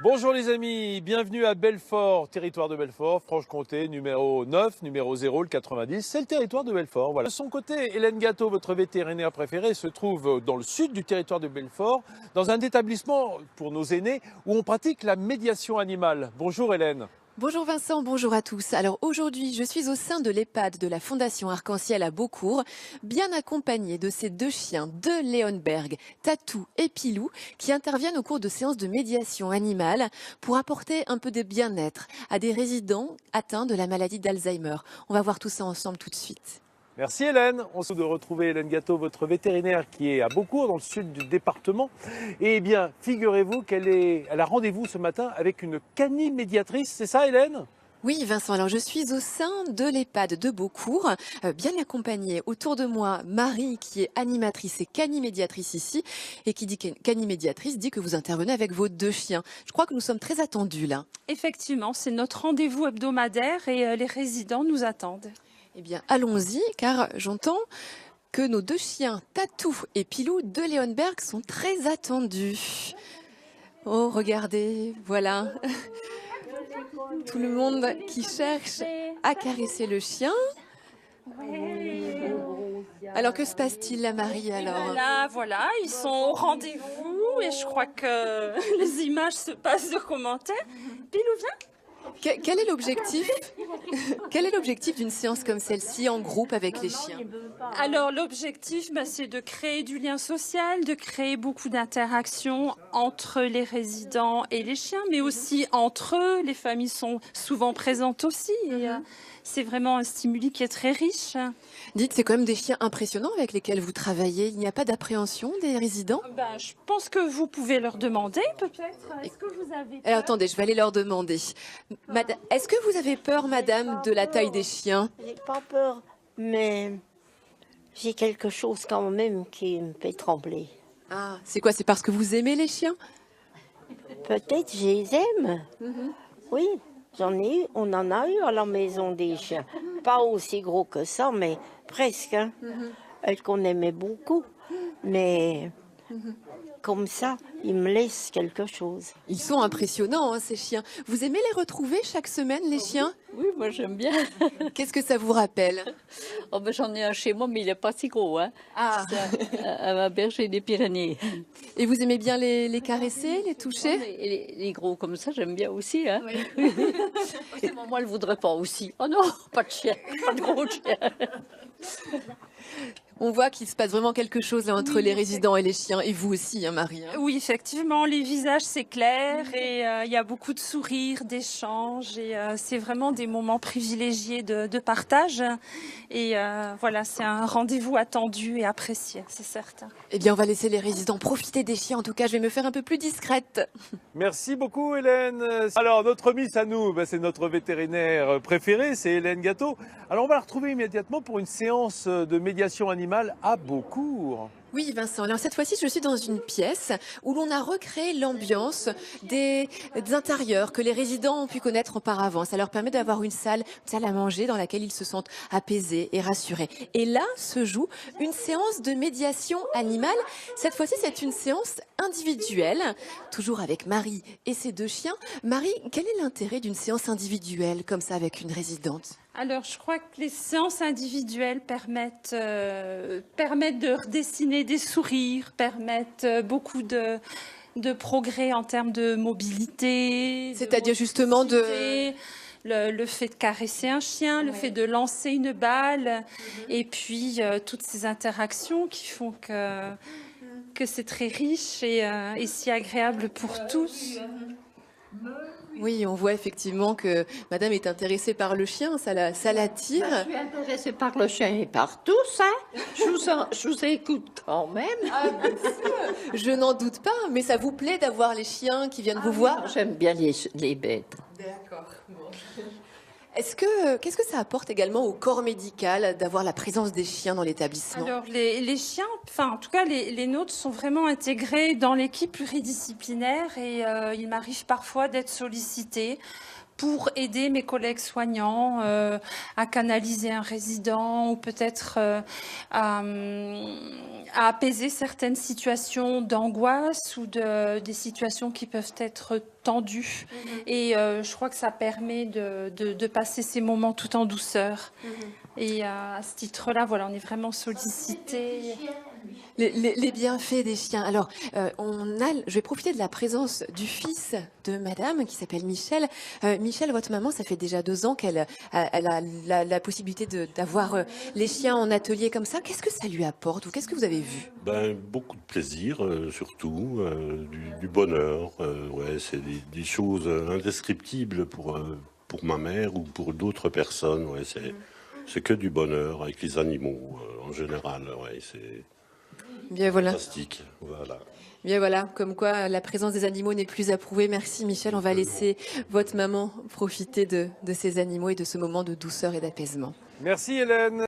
Bonjour les amis, bienvenue à Belfort, territoire de Belfort, Franche-Comté, numéro 9, numéro 0, le 90, c'est le territoire de Belfort. Voilà. De son côté, Hélène Gâteau, votre vétérinaire préférée, se trouve dans le sud du territoire de Belfort, dans un établissement pour nos aînés où on pratique la médiation animale. Bonjour Hélène. Bonjour Vincent, bonjour à tous. Alors aujourd'hui, je suis au sein de l'EHPAD de la Fondation Arc-en-Ciel à Beaucourt, bien accompagnée de ces deux chiens de Leonberg, Tatou et Pilou, qui interviennent au cours de séances de médiation animale pour apporter un peu de bien-être à des résidents atteints de la maladie d'Alzheimer. On va voir tout ça ensemble tout de suite. Merci Hélène. On se retrouve de retrouver Hélène Gâteau, votre vétérinaire qui est à Beaucourt, dans le sud du département. Et bien, figurez-vous elle a rendez-vous ce matin avec une canimédiatrice, c'est ça Hélène ? Oui Vincent, alors je suis au sein de l'EHPAD de Beaucourt, bien accompagnée. Autour de moi, Marie qui est animatrice et canimédiatrice ici, et qui dit canimédiatrice dit que vous intervenez avec vos deux chiens. Je crois que nous sommes très attendus là. Effectivement, c'est notre rendez-vous hebdomadaire et les résidents nous attendent. Eh bien, allons-y, car j'entends que nos deux chiens, Tatou et Pilou de Leonberg, sont très attendus. Oh, regardez, voilà. Tout le monde qui cherche à caresser le chien. Alors, que se passe-t-il là, Marie, alors? Voilà, ils sont au rendez-vous et je crois que les images se passent de commentaires. Pilou, viens. Quel est l'objectif Quel est l'objectif d'une séance comme celle-ci en groupe avec les chiens? Alors l'objectif, c'est de créer du lien social, de créer beaucoup d'interactions entre les résidents et les chiens, mais aussi entre eux. Les familles sont souvent présentes aussi et c'est vraiment un stimuli qui est très riche. Dites, c'est quand même des chiens impressionnants avec lesquels vous travaillez. Il n'y a pas d'appréhension des résidents? Je pense que vous pouvez leur demander peut-être. Est-ce que vous avez peur? Attendez, je vais aller leur demander. Est-ce que vous avez peur, madame, de la taille des chiens? J'ai pas peur, mais j'ai quelque chose quand même qui me fait trembler. Ah, c'est quoi? C'est parce que vous aimez les chiens? Peut-être je les aime. Oui, on en a eu à la maison des chiens. Pas aussi gros que ça, mais presque. Elle qu'on aimait beaucoup. Mais comme ça, ils me laissent quelque chose. Ils sont impressionnants, ces chiens. Vous aimez les retrouver chaque semaine, les chiens? Oui, moi j'aime bien. Qu'est-ce que ça vous rappelle? J'en ai un chez moi, mais il n'est pas si gros. Ah. C'est un berger des Pyrénées. Et vous aimez bien les caresser, les toucher? Les gros comme ça, j'aime bien aussi. Oui. Maman, elle ne voudrait pas aussi. Oh non, pas de chien, pas de gros chien. On voit qu'il se passe vraiment quelque chose là, entre les résidents et les chiens, et vous aussi, Marie. Oui, effectivement, les visages c'est clair et il y a beaucoup de sourires, d'échanges et c'est vraiment des moments privilégiés de partage. Et voilà, c'est un rendez-vous attendu et apprécié, c'est certain. Eh bien, on va laisser les résidents profiter des chiens. En tout cas, je vais me faire un peu plus discrète. Merci beaucoup Hélène. Alors notre miss à nous, c'est notre vétérinaire préféré, c'est Hélène Gâteau. Alors on va la retrouver immédiatement pour une séance de médiation animale à Beaucourt. Oui, Vincent. Alors cette fois-ci, je suis dans une pièce où l'on a recréé l'ambiance des intérieurs que les résidents ont pu connaître auparavant. Ça leur permet d'avoir une salle à manger dans laquelle ils se sentent apaisés et rassurés. Et là se joue une séance de médiation animale. Cette fois-ci, c'est une séance individuelle, toujours avec Marie et ses deux chiens. Marie, quel est l'intérêt d'une séance individuelle comme ça avec une résidente? Alors, je crois que les séances individuelles permettent de redessiner des sourires, permettent beaucoup de progrès en termes de mobilité. C'est-à-dire justement le fait de caresser un chien, le fait de lancer une balle, et puis toutes ces interactions qui font que c'est très riche et si agréable pour tous. Oui, on voit effectivement que madame est intéressée par le chien, ça l'attire. Je suis intéressée par le chien et par tous, Je vous écoute quand même. Je n'en doute pas, mais ça vous plaît d'avoir les chiens qui viennent vous voir? J'aime bien les bêtes. D'accord. Bon. Qu'est-ce que ça apporte également au corps médical d'avoir la présence des chiens dans l'établissement? Alors les chiens, en tout cas les nôtres sont vraiment intégrés dans l'équipe pluridisciplinaire et il m'arrive parfois d'être sollicitée pour aider mes collègues soignants à canaliser un résident ou peut-être à apaiser certaines situations d'angoisse ou des situations qui peuvent être tendues. Et je crois que ça permet de passer ces moments tout en douceur. Et à ce titre-là, voilà, on est vraiment sollicité. Les bienfaits des chiens. Alors, je vais profiter de la présence du fils de madame qui s'appelle Michel. Michel, votre maman, ça fait déjà 2 ans qu'elle a la possibilité d'avoir les chiens en atelier comme ça. Qu'est-ce que ça lui apporte ou qu'est-ce que vous avez vu? Beaucoup de plaisir, surtout, du bonheur. Ouais, c'est des choses indescriptibles pour ma mère ou pour d'autres personnes. Ouais, c'est que du bonheur avec les animaux en général. Ouais, c'est Bien voilà. fantastique. Voilà. Bien voilà, comme quoi la présence des animaux n'est plus approuvée. Merci Michel, on va laisser votre maman profiter de ces animaux et de ce moment de douceur et d'apaisement. Merci Hélène.